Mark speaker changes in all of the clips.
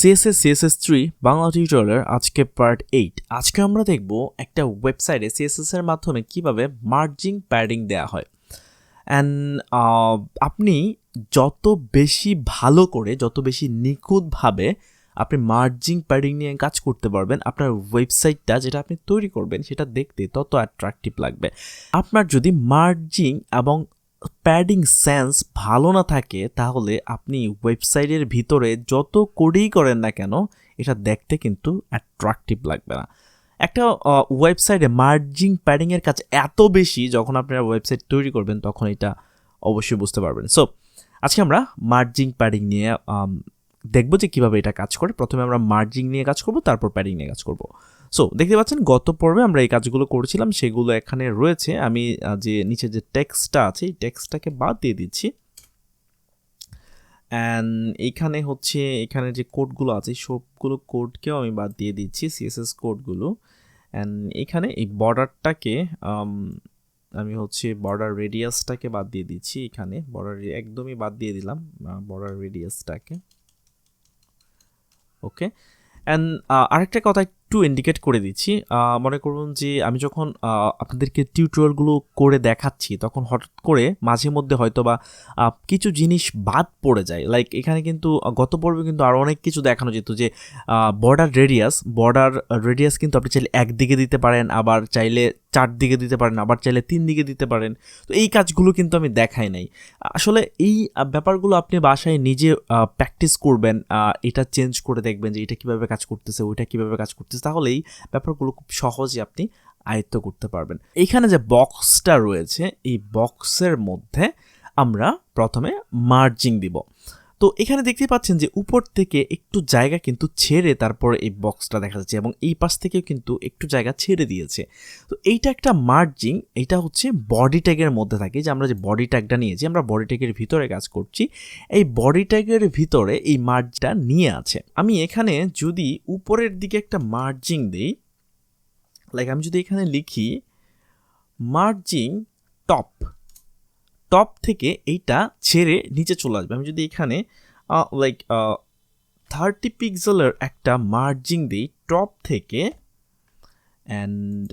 Speaker 1: CSS3 Bangla টিউটোরিয়ালের আজকে part 8। আজকে আমরা দেখব একটা ওয়েবসাইটে CSS এর মাধ্যমে কিভাবে মার্জিং প্যাডিং দেয়া হয়। অ্যান্ড আপনি যত বেশি ভালো করে, যত বেশি নিখুঁতভাবে আপনি মার্জিং প্যাডিং নিয়ে কাজ করতে পারবেন, আপনার ওয়েবসাইটটা যেটা আপনি তৈরি করবেন সেটা দেখতে তত অ্যাট্রাকটিভ লাগবে। আপনার যদি মার্জিং এবং প্যাডিং সেন্স ভালো না থাকে তাহলে আপনি ওয়েবসাইটের ভিতরে যত কোডই করেন না কেন এটা দেখতে কিন্তু অ্যাট্রাকটিভ লাগবে না। একটা ওয়েবসাইটে মার্জিং প্যাডিংয়ের কাজ এত বেশি, যখন আপনারা ওয়েবসাইট তৈরি করবেন তখন এটা অবশ্যই বুঝতে পারবেন। সো আজকে আমরা মার্জিং প্যাডিং নিয়ে দেখবো যে কীভাবে এটা কাজ করে। প্রথমে আমরা মার্জিং নিয়ে কাজ করব, তারপর প্যাডিং নিয়ে কাজ করব। সো দেখতে পাচ্ছেন গত পর্বে আমরা এই কাজগুলো করেছিলাম, সেগুলো এখানে রয়েছে। আমি যে নিচে যে টেক্সটটা আছে এই টেক্সটটাকে বাদ দিয়ে দিচ্ছি। অ্যান্ড এইখানে হচ্ছে এখানে যে কোডগুলো আছে সবগুলো কোডকেও আমি বাদ দিয়ে দিচ্ছি, সিএসএস কোডগুলো। অ্যান্ড এখানে এই বর্ডারটাকে আমি হচ্ছে বর্ডার রেডিয়াসটাকে বাদ দিয়ে দিচ্ছি। এখানে বর্ডার একদমই বাদ দিয়ে দিলাম বর্ডার রেডিয়াসটাকে। ওকে, অ্যান্ড আরেকটা কথা একটু ইন্ডিকেট করে দিচ্ছি। মনে করুন যে আমি যখন আপনাদেরকে টিউটোরিয়ালগুলো করে দেখাচ্ছি তখন হঠাৎ করে মাঝে মধ্যে হয়তো বা কিছু জিনিস বাদ পড়ে যায়। লাইক এখানে কিন্তু গত পর্বে কিন্তু আরও অনেক কিছু দেখানো যেত, যে বর্ডার রেডিয়াস কিন্তু আপনি চাইলে একদিকে দিতে পারেন, আবার চাইলে 4 দিকে দিতে পারেন, আবার চাইলে 3 দিকে দিতে পারেন। তো এই কাজগুলো কিন্তু আমি দেখাই নাই। আসলে এই ব্যাপারগুলো আপনি বাসায় নিজে প্র্যাকটিস করবেন, এটা চেঞ্জ করে দেখবেন যে এটা কীভাবে কাজ করতেছে, ওইটা কীভাবে কাজ করতেছে, তাহলেই ব্যাপারগুলো খুব সহজে আপনি আয়ত্ত করতে পারবেন। এইখানে যে বক্সটা রয়েছে এই বক্সের মধ্যে আমরা প্রথমে মার্জিং দিব। তো এখানে দেখতে পাচ্ছেন যে উপর থেকে একটু জায়গা কিন্তু ছেড়ে তারপরে এই বক্সটা দেখা যাচ্ছে, এবং এই পাশ থেকেও কিন্তু একটু জায়গা ছেড়ে দিয়েছে। তো এইটা একটা মার্জিং, এটা হচ্ছে বডি ট্যাগের মধ্যে থাকে। যে আমরা যে বডি ট্যাগটা নিয়েছি, আমরা বডি ট্যাগের ভিতরে কাজ করছি, এই বডি ট্যাগের ভিতরে এই মার্জটা নিয়ে আছে। আমি এখানে যদি উপরের দিকে একটা মার্জিং দিই, লাইক আমি যদি এখানে লিখি মার্জিং টপ থেকে এইটা ছেড়ে নিচে চলে আসবে। আমি যদি এখানে লাইক 30 পিক্সেলের একটা মার্জিং দিই টপ থেকে, অ্যান্ড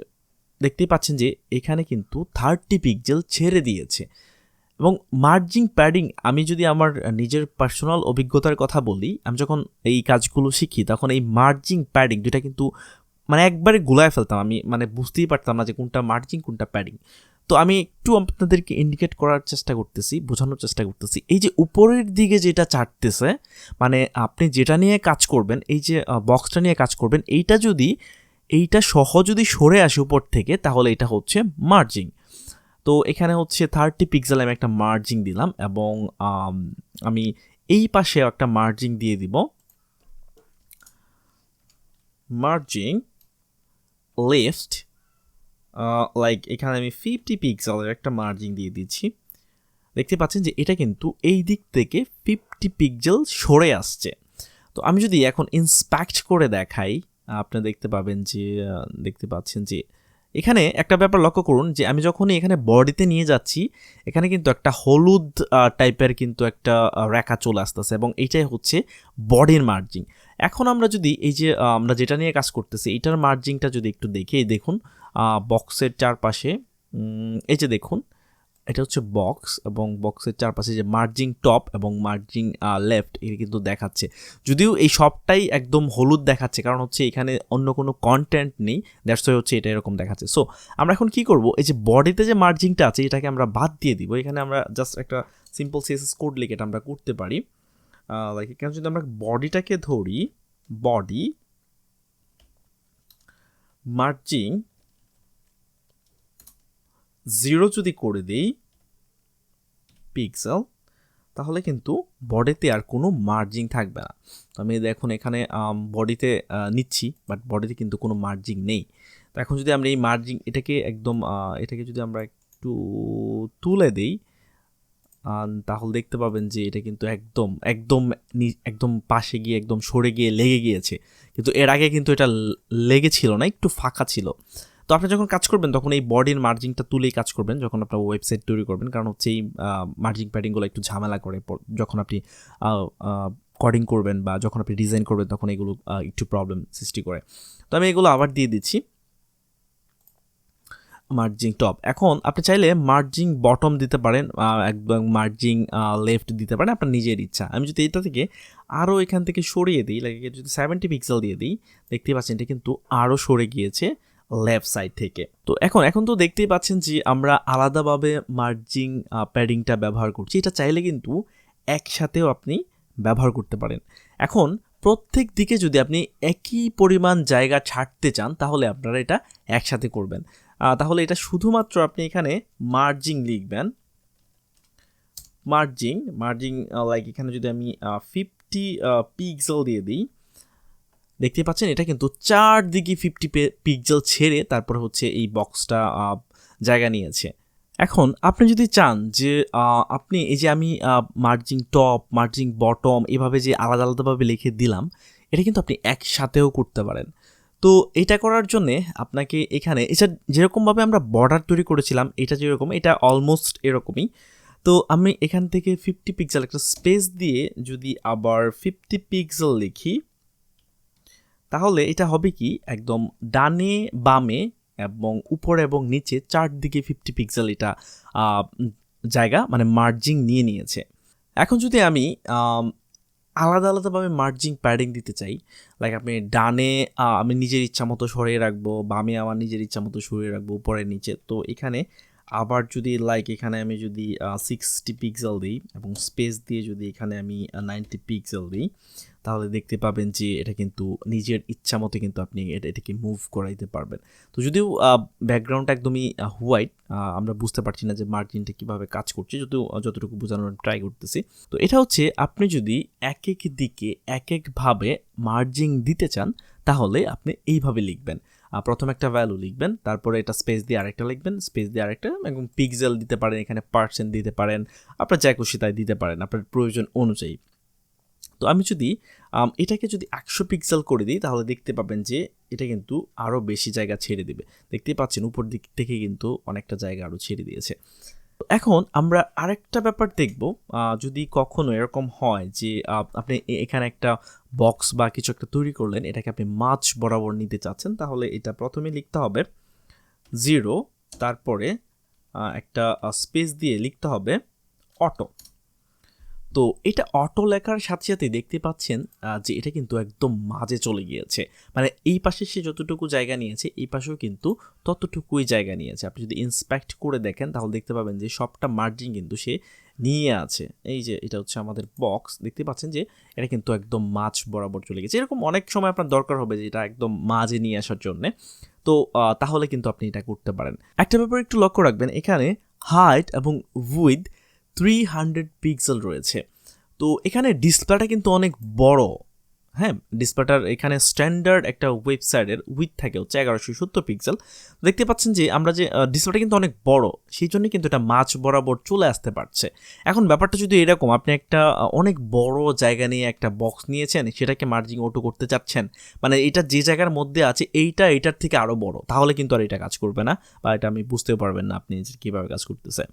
Speaker 1: দেখতেই পাচ্ছেন যে এখানে কিন্তু 30 পিক্সেল ছেড়ে দিয়েছে। এবং মার্জিং প্যাডিং আমি যদি আমার নিজের পার্সোনাল অভিজ্ঞতার কথা বলি, আমি যখন এই কাজগুলো শিখি তখন এই মার্জিং প্যাডিং দুটা কিন্তু একবারে গুলায় ফেলতাম। আমি বুঝতেই পারতাম না যে কোনটা মার্জিং কোনটা প্যাডিং। তো আমি একটু আপনাদেরকে ইন্ডিকেট করার চেষ্টা করতেছি, বোঝানোর চেষ্টা করতেছি। এই যে উপরের দিকে যেটা চাটতেছে, আপনি যেটা নিয়ে কাজ করবেন, এই যে বক্সটা নিয়ে কাজ করবেন, এইটা যদি সরে আসে উপর থেকে, তাহলে এটা হচ্ছে মার্জিং। তো এখানে হচ্ছে 30 পিক্সেল আমি একটা মার্জিং দিলাম, এবং আমি এই পাশে একটা মার্জিং দিয়ে দিব, মার্জিং লেফট। লাইক এখানে আমি 50 পিক্সেলের একটা মার্জিং দিয়ে দিচ্ছি। দেখতে পাচ্ছেন যে এটা কিন্তু এই দিক থেকে 50 পিক্সেল সরে আসছে। তো আমি যদি এখন ইন্সপেক্ট করে দেখাই, আপনারা দেখতে পাচ্ছেন যে এখানে একটা ব্যাপার লক্ষ্য করুন, যে আমি যখনই এখানে বডিতে নিয়ে যাচ্ছি এখানে কিন্তু একটা হলুদ টাইপের কিন্তু একটা রেখা চলে আসতেছে, এবং এইটাই হচ্ছে বডির মার্জিং। এখন আমরা যদি এই যে আমরা যেটা নিয়ে কাজ করতেছি এটার মার্জিংটা যদি একটু দেখি, দেখুন বক্সের চারপাশে, এই যে দেখুন এটা হচ্ছে বক্স, এবং বক্সের চারপাশে যে মার্জিং টপ এবং মার্জিং লেফট এটা কিন্তু দেখাচ্ছে। যদিও এই সবটাই একদম হলুদ দেখাচ্ছে, কারণ হচ্ছে এখানে অন্য কোনো কন্টেন্ট নেই, দ্যাটস ওয়াই হচ্ছে এটা এরকম দেখাচ্ছে। সো আমরা এখন কি করব, এই যে বডিতে যে মার্জিংটা আছে এটাকে আমরা বাদ দিয়ে দিব। এখানে আমরা জাস্ট একটা সিম্পল সিএসএস কোড লিখে এটা আমরা করতে পারি। লাইক এখানে যদি আমরা বডিটাকে ধরি, বডি মার্জিং 0 যদি করে দিই পিক্সেল, তাহলে কিন্তু বডিতে আর কোনো মার্জিং থাকবে না। তো আমি দেখুন এখানে বডিতে নিচ্ছি, বাট বডিতে কিন্তু কোনো মার্জিং নেই। তো এখন যদি আমরা এই মার্জিং এটাকে যদি আমরা একটু তুলে দিই, তাহলে দেখতে পাবেন যে এটা কিন্তু একদম পাশে গিয়ে একদম সরে গিয়ে লেগে গিয়েছে, কিন্তু এর আগে কিন্তু এটা লেগেছিল না, একটু ফাঁকা ছিল। তো আপনি যখন কাজ করবেন তখন এই বডির মার্জিংটা তুলেই কাজ করবেন যখন আপনার ওয়েবসাইট তৈরি করবেন, কারণ হচ্ছে এই মার্জিং প্যাডিংগুলো একটু ঝামেলা করে যখন আপনি কোডিং করবেন বা যখন আপনি ডিজাইন করবেন তখন এগুলো একটু প্রবলেম সৃষ্টি করে। তো আমি এগুলো আবার দিয়ে দিচ্ছি মার্জিং টপ। এখন আপনি চাইলে মার্জিং বটম দিতে পারেন, একদম মার্জিং লেফট দিতে পারেন, আপনার নিজের ইচ্ছা। আমি যদি এটা থেকে আরও এখান থেকে সরিয়ে দিই, লাইক যদি 70 পিক্সেল দিয়ে দিই, দেখতেই পাচ্ছেন এটা কিন্তু আরও সরে গিয়েছে লেফট সাইড থেকে। তো এখন তো দেখতেই পাচ্ছেন যে আমরা আলাদাভাবে মার্জিং প্যাডিংটা ব্যবহার করছি। এটা চাইলে কিন্তু একসাথেও আপনি ব্যবহার করতে পারেন। এখন প্রত্যেক দিকে যদি আপনি একই পরিমাণ জায়গা ছাড়তে চান তাহলে আপনারা এটা একসাথে করবেন। তাহলে এটা শুধুমাত্র আপনি এখানে মার্জিং লিখবেন, মার্জিং লাইক এখানে যদি আমি 50 পিক্সেল দিয়ে দিই, দেখতে পাচ্ছেন এটা কিন্তু চারদিকে 50 পিক্সেল ছেড়ে তারপরে হচ্ছে এই বক্সটা জায়গা নিয়েছে। এখন আপনি যদি চান যে আপনি এই যে আমি মার্জিং টপ, মার্জিং বটম এভাবে যে আলাদা আলাদাভাবে লিখে দিলাম, এটা কিন্তু আপনি একসাথেও করতে পারেন। তো এটা করার জন্যে আপনাকে এখানে এটা যেরকমভাবে আমরা বর্ডার তৈরি করেছিলাম, এটা যেরকম, এটা অলমোস্ট এরকমই। তো আমি এখান থেকে 50 পিক্সেল একটা স্পেস দিয়ে যদি আবার 50 পিক্সেল লিখি, তাহলে এটা হবে কি একদম ডানে বামে এবং উপরে এবং নিচে চারদিকে 50 পিক্সেল এটা জায়গা মানে মার্জিং নিয়ে নিয়েছে। এখন যদি আমি আলাদা আলাদাভাবে মার্জিং প্যাডিং দিতে চাই, লাইক আপনি ডানে আমি নিজের ইচ্ছা মতো সরিয়ে রাখবো, বামে আমার নিজের ইচ্ছা মতো সরিয়ে রাখবো, উপরে নিচে। তো এখানে আবার যদি লাইক এখানে আমি যদি 60 পিক্সেল দিই এবং স্পেস দিয়ে যদি এখানে আমি 90 পিক্সেল দিই, তাহলে দেখতে পাবেন যে এটা কিন্তু নিজের ইচ্ছা মতো কিন্তু আপনি এটাকে মুভ করাইতে পারবেন। তো যদিও ব্যাকগ্রাউন্ডটা একদমই হোয়াইট, আমরা বুঝতে পারছি না যে মার্জিনটা কীভাবে কাজ করছে, যদিও যতটুকু বোঝানোর ট্রাই করতেছি। তো এটা হচ্ছে আপনি যদি এক এক দিকে এক একভাবে মার্জিং দিতে চান তাহলে আপনি এইভাবে লিখবেন। প্রথম একটা ভ্যালু লিখবেন, তারপরে এটা স্পেস দিয়ে আরেকটা লিখবেন, স্পেস দিয়ে আরেকটা, এবং পিক্সেল দিতে পারেন, এখানে পার্সেন্ট দিতে পারেন, আপনার যা খুশি তাই দিতে পারেন আপনার প্রয়োজন অনুযায়ী। তো আমি যদি এটাকে যদি 100 পিক্সেল করে দিই তাহলে দেখতে পাবেন যে এটা কিন্তু আরও বেশি জায়গা ছেড়ে দেবে। দেখতেই পাচ্ছেন উপর দিক থেকে কিন্তু অনেকটা জায়গা আরও ছেড়ে দিয়েছে। এখন আমরা আরেকটা ব্যাপার দেখব, যদি কখনো এরকম হয় যে আপনি এখানে একটা বক্স বা কিছু একটা তৈরি করলেন, এটাকে আপনি মাঝ বরাবর নিতে চাচ্ছেন, তাহলে এটা প্রথমে লিখতে হবে 0, তারপরে একটা স্পেস দিয়ে লিখতে হবে অটো। তো এটা অটো লেখার সাথে সাথে দেখতে পাচ্ছেন যে এটা কিন্তু একদম মাঝে চলে গিয়েছে, মানে এই পাশে সে যতটুকু জায়গা নিয়েছে এই পাশেও কিন্তু ততটুকুই জায়গা নিয়েছে। আপনি যদি ইন্সপেক্ট করে দেখেন তাহলে দেখতে পাবেন যে সবটা মার্জিং কিন্তু সে নিয়ে আছে। এই যে এটা হচ্ছে আমাদের বক্স, দেখতে পাচ্ছেন যে এটা কিন্তু একদম মাঝ বরাবর চলে গেছে। এরকম অনেক সময় আপনার দরকার হবে যে এটা একদম মাঝে নিয়ে আসার জন্যে, তো তাহলে কিন্তু আপনি এটা করতে পারেন। একটা ব্যাপার একটু লক্ষ্য রাখবেন, এখানে হাইট এবং উইথ 300 পিক্সেল রয়েছে। তো এখানে ডিসপ্লেটা কিন্তু অনেক বড়, হ্যাঁ, ডিসপ্লেটার এখানে স্ট্যান্ডার্ড একটা ওয়েবসাইটের উইথ থাকে হচ্ছে 1170 পিক্সেল। দেখতে পাচ্ছেন যে আমরা যে ডিসপ্লেটা কিন্তু অনেক বড়, সেই জন্য কিন্তু এটা মাঝ বরাবর চলে আসতে পারছে। এখন ব্যাপারটা যদি এরকম, আপনি একটা অনেক বড় জায়গা নিয়ে একটা বক্স নিয়েছেন, সেটাকে মার্জিং অটো করতে চাচ্ছেন, মানে এটা যে জায়গার মধ্যে আছে এটার থেকে আরও বড়, তাহলে কিন্তু আর এটা কাজ করবে না, বা এটা আমি বুঝতেও পারবেন না আপনি কীভাবে কাজ করতেছে।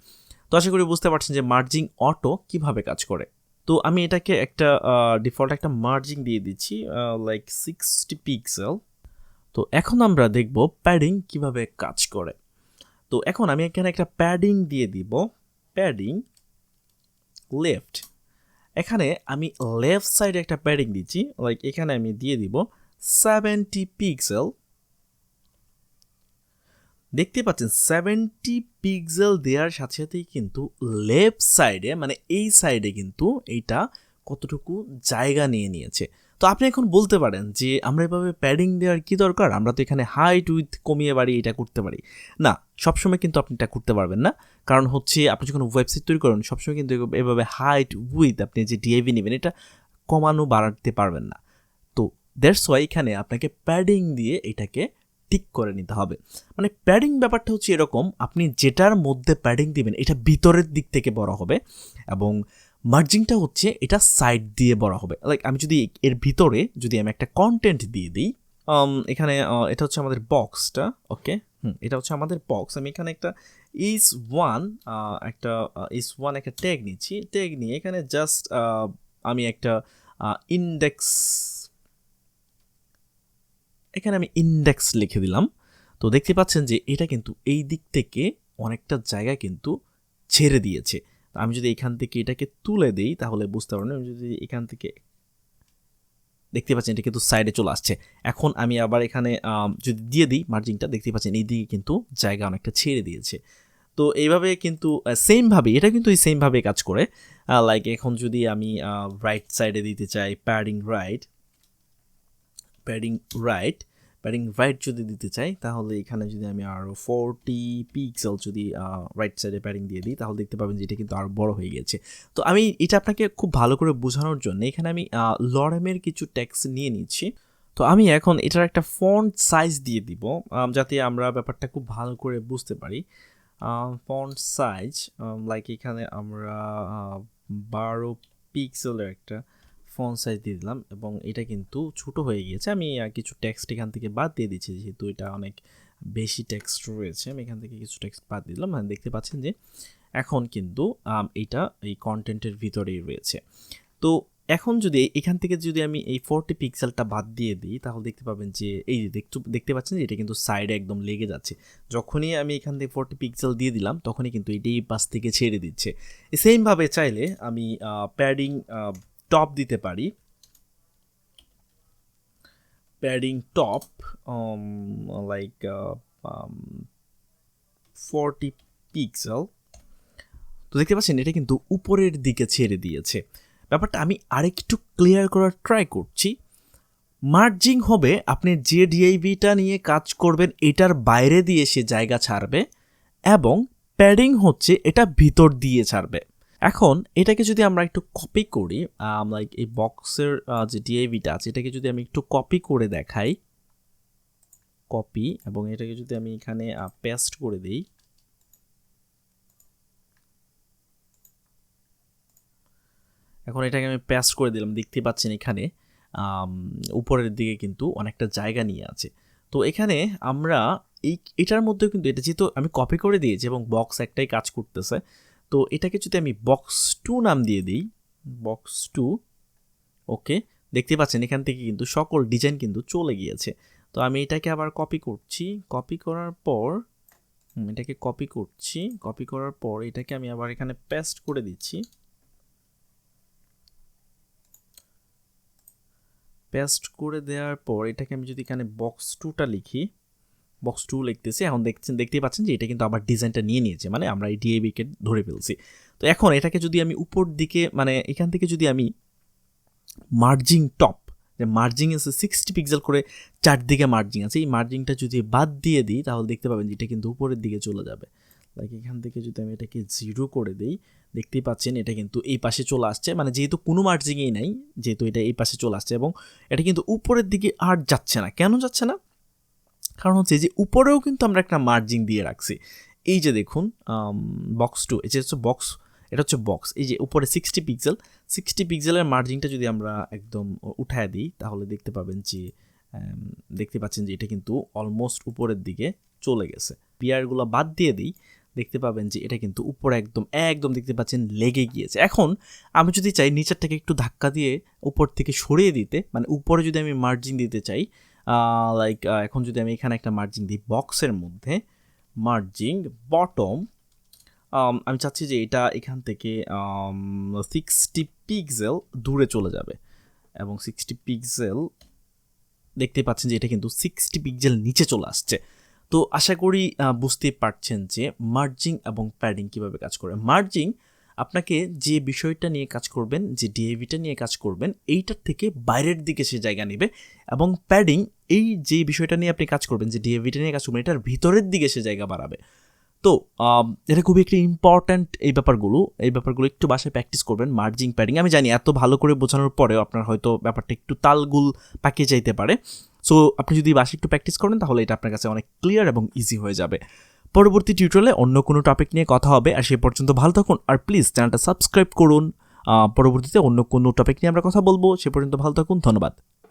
Speaker 1: তো আশা করি বুঝতে পারছেন যে মার্জিং অটো কীভাবে কাজ করে। তো আমি এটাকে একটা ডিফল্ট একটা মার্জিং দিয়ে দিচ্ছি লাইক 60 পিক্সেল। তো এখন আমরা দেখব প্যাডিং কিভাবে কাজ করে। তো এখন আমি এখানে একটা প্যাডিং দিয়ে দিব, প্যাডিং লেফট। এখানে আমি লেফট সাইডে একটা প্যাডিং দিচ্ছি, লাইক এখানে আমি দিয়ে দিব 70 পিক্সেল। দেখতে পাচ্ছেন 70 পিক্সেল দেওয়ার সাথে সাথেই কিন্তু লেফট সাইডে মানে এই সাইডে কিন্তু এইটা কতটুকু জায়গা নিয়ে নিয়েছে। তো আপনি এখন বলতে পারেন যে আমরা এভাবে প্যাডিং দেওয়ার কি দরকার, আমরা তো এখানে হাইট উইথ কমিয়ে বাড়িয়ে এটা করতে পারি। না, সবসময় কিন্তু আপনি এটা করতে পারবেন না, কারণ হচ্ছে আপনি যখন ওয়েবসাইট তৈরি করেন সবসময় কিন্তু এভাবে হাইট উইথ আপনি যে ডিআইভি নেবেন এটা কমানো বাড়াতে পারবেন না। তো দ্যাটস ওয়াই এখানে আপনাকে প্যাডিং দিয়ে এটাকে ঠিক করে নিতে হবে। মানে প্যাডিং ব্যাপারটা হচ্ছে এরকম, আপনি যেটার মধ্যে প্যাডিং দিবেন এটা ভিতরের দিক থেকে বড় হবে এবং মার্জিংটা হচ্ছে এটা সাইড দিয়ে বড় হবে। লাইক আমি যদি এর ভিতরে যদি আমি একটা কন্টেন্ট দিয়ে দিই, এখানে এটা হচ্ছে আমাদের বক্সটা, ওকে, এটা হচ্ছে আমাদের বক্স। আমি এখানে একটা is1 একটা ট্যাগ নিচ্ছি, ট্যাগ নিয়ে এখানে জাস্ট আমি একটা ইন্ডেক্স, এখানে আমি ইন্ডেক্স লিখে দিলাম। তো দেখতে পাচ্ছেন যে এটা কিন্তু এই দিক থেকে অনেকটা জায়গা কিন্তু ছেড়ে দিয়েছে। আমি যদি এখান থেকে এটাকে তুলে দিই তাহলে বুঝতে পারবেন। আমি যদি এখান থেকে দেখতে পাচ্ছেন এটা কিন্তু সাইডে চলে আসছে। এখন আমি আবার এখানে যদি দিয়ে দিই মার্জিংটা, দেখতে পাচ্ছেন এই দিকে কিন্তু জায়গা অনেকটা ছেড়ে দিয়েছে। তো এইভাবে কিন্তু সেমভাবে এটা কিন্তু এই সেমভাবে কাজ করে। লাইক এখন যদি আমি রাইট সাইডে দিতে চাই প্যাডিং রাইট যদি দিতে চাই তাহলে এখানে যদি আমি আরও 40 পিক্সেল যদি রাইট সাইডে প্যাডিং দিয়ে দিই তাহলে দেখতে পাবেন যে এটা কিন্তু আরও বড় হয়ে গেছে। তো আমি এটা আপনাকে খুব ভালো করে বোঝানোর জন্য এখানে আমি লরেমের কিছু টেক্সট নিয়ে নিচ্ছি। তো আমি এখন এটার একটা ফন্ট সাইজ দিয়ে দিব যাতে আমরা ব্যাপারটা খুব ভালো করে বুঝতে পারি। ফন্ট সাইজ লাইক এখানে আমরা 12 পিক্সেলের একটা ফন্ট সাইজ দিয়ে দিলাম এবং এটা কিন্তু ছোট হয়ে গিয়েছে। আমি কিছু টেক্সট এখান থেকে বাদ দিয়ে দিচ্ছি, যেহেতু এটা অনেক বেশি টেক্সট রয়েছে আমি এখান থেকে কিছু টেক্সট বাদ দিলাম। মানে দেখতে পাচ্ছেন যে এখন কিন্তু এটা এই কন্টেন্টের ভিতরেই রয়েছে। তো এখন যদি এখান থেকে যদি আমি এই 40 পিক্সেলটা বাদ দিয়ে দিই তাহলে দেখতে পাবেন যে এই দেখতে পাচ্ছেন যে এটা কিন্তু সাইডে একদম লেগে যাচ্ছে। যখনই আমি এখান থেকে 40 পিক্সেল দিয়ে দিলাম তখনই কিন্তু এটাই পাশ থেকে ছেড়ে দিচ্ছে। সেমভাবে চাইলে আমি প্যাডিং টপ দিতে পারি, প্যাডিং টপ লাইক 40 পিক্সেল। তো দেখতে পাচ্ছেন এটা কিন্তু উপরের দিকে ছেড়ে দিয়েছে। ব্যাপারটা আমি আরেকটু ক্লিয়ার করার ট্রাই করছি। মার্জিং হবে আপনি যে ডিআইভিটা নিয়ে কাজ করবেন এটার বাইরে দিয়ে সে জায়গা ছাড়বে, এবং প্যাডিং হচ্ছে এটা ভিতর দিয়ে ছাড়বে। এখন এটাকে যদি আমরা একটু কপি করি, লাইক এই বক্সের যে ডিআইভিটা আছে এটাকে যদি আমি একটু কপি করে দেখাই, কপি, এবং এটাকে যদি আমি এখানে পেস্ট করে দিই, এখন এটাকে আমি পেস্ট করে দিলাম। দেখতে পাচ্ছেন এখানে উপরের দিকে কিন্তু অনেকটা জায়গা নিয়ে আছে। তো এখানে আমরা এটার মধ্যেও কিন্তু এটা যেহেতু আমি কপি করে দিয়েছি এবং বক্স একটাই কাজ করতেছে, তো এটাকে যদি আমি বক্স 2 নাম দিয়ে দিই, বক্স 2, ওকে, দেখতে পাচ্ছেন এখান থেকে কিন্তু সকল ডিজাইন কিন্তু চলে গিয়েছে। তো আমি এটাকে আবার কপি করছি, কপি করার পর এটাকে কপি করার পর এটাকে আমি আবার এখানে পেস্ট করে দিচ্ছি। পেস্ট করে দেওয়ার পর এটাকে আমি যদি এখানে বক্স 2টা লিখি, বক্স 2 লিখতেছি, এখন দেখতেই পাচ্ছেন যে এটা কিন্তু আবার ডিজাইনটা নিয়ে নিয়েছে, মানে আমরা এই ডিএবিকে ধরে ফেলছি। তো এখন এটাকে যদি আমি উপর দিকে, মানে এখান থেকে যদি আমি মার্জিং টপ, যে মার্জিং আছে 60 পিক্সেল করে চারদিকে মার্জিং আছে, এই মার্জিংটা যদি বাদ দিয়ে দিই তাহলে দেখতে পাবেন যে এটা কিন্তু উপরের দিকে চলে যাবে। লাইক এখান থেকে যদি আমি এটাকে 0 করে দিই, দেখতেই পাচ্ছেন এটা কিন্তু এই পাশে চলে আসছে, মানে যেহেতু কোনো মার্জিংই নাই, যেহেতু এটা এই পাশে চলে আসছে এবং এটা কিন্তু উপরের দিকে আর যাচ্ছে না। কেন যাচ্ছে না? কারণ হচ্ছে যে উপরেও কিন্তু আমরা একটা মার্জিং দিয়ে রাখছি। এই যে দেখুন বক্স 2, এটা হচ্ছে বক্স, এটা হচ্ছে বক্স, এই যে উপরে 60 পিক্সেলের মার্জিংটা যদি আমরা একদম উঠায় দিই তাহলে দেখতে পাবেন যে দেখতে পাচ্ছেন যে এটা কিন্তু অলমোস্ট উপরের দিকে চলে গেছে। পিয়ারগুলো বাদ দিয়ে দিই, দেখতে পাবেন যে এটা কিন্তু উপরে একদম দেখতে পাচ্ছেন লেগে গিয়েছে। এখন আমি যদি চাই নিচেরটাকে একটু ধাক্কা দিয়ে উপর থেকে সরিয়ে দিতে, মানে উপরে যদি আমি মার্জিং দিতে চাই, লাইক এখন যদি আমি এখানে একটা মার্জিং দিই, বক্সের মধ্যে মার্জিং বটম, আমি চাচ্ছি যে এটা এখান থেকে 60 পিক্সেল দূরে চলে যাবে, এবং 60 পিক্সেল দেখতে পাচ্ছেন যে এটা কিন্তু 60 পিক্সেল নিচে চলে আসছে। তো আশা করি বুঝতে পারছেন যে মার্জিং এবং প্যাডিং কীভাবে কাজ করে। মার্জিং আপনাকে যে বিষয়টা নিয়ে কাজ করবেন, যে ডিএভিটা নিয়ে কাজ করবেন, এইটার থেকে বাইরের দিকে সে জায়গা নেবে, এবং প্যাডিং এই যে বিষয়টা নিয়ে আপনি কাজ করবেন, যে ডিএভিটা নিয়ে কাজ করবেন, এটার ভিতরের দিকে সে জায়গা বাড়াবে। তো এটা খুবই একটি ইম্পর্ট্যান্ট এই ব্যাপারগুলো একটু বাসায় প্র্যাকটিস করবেন। মার্জিং, প্যাডিং, আমি জানি এত ভালো করে বোঝানোর পরেও আপনার হয়তো ব্যাপারটা একটু তালগুল পাকিয়ে যাইতে পারে। সো আপনি যদি বাসায় একটু প্র্যাকটিস করেন তাহলে এটা আপনার কাছে অনেক ক্লিয়ার এবং ইজি হয়ে যাবে। পরবর্তী টিউটোরিয়ালে অন্য কোনো টপিক নিয়ে কথা হবে, আর সেই পর্যন্ত ভালো থাকুন, আর প্লিজ চ্যানেলটা সাবস্ক্রাইব করুন। পরবর্তীতে অন্য কোনো টপিক নিয়ে আমরা কথা বলবো, সে পর্যন্ত ভালো থাকুন, ধন্যবাদ।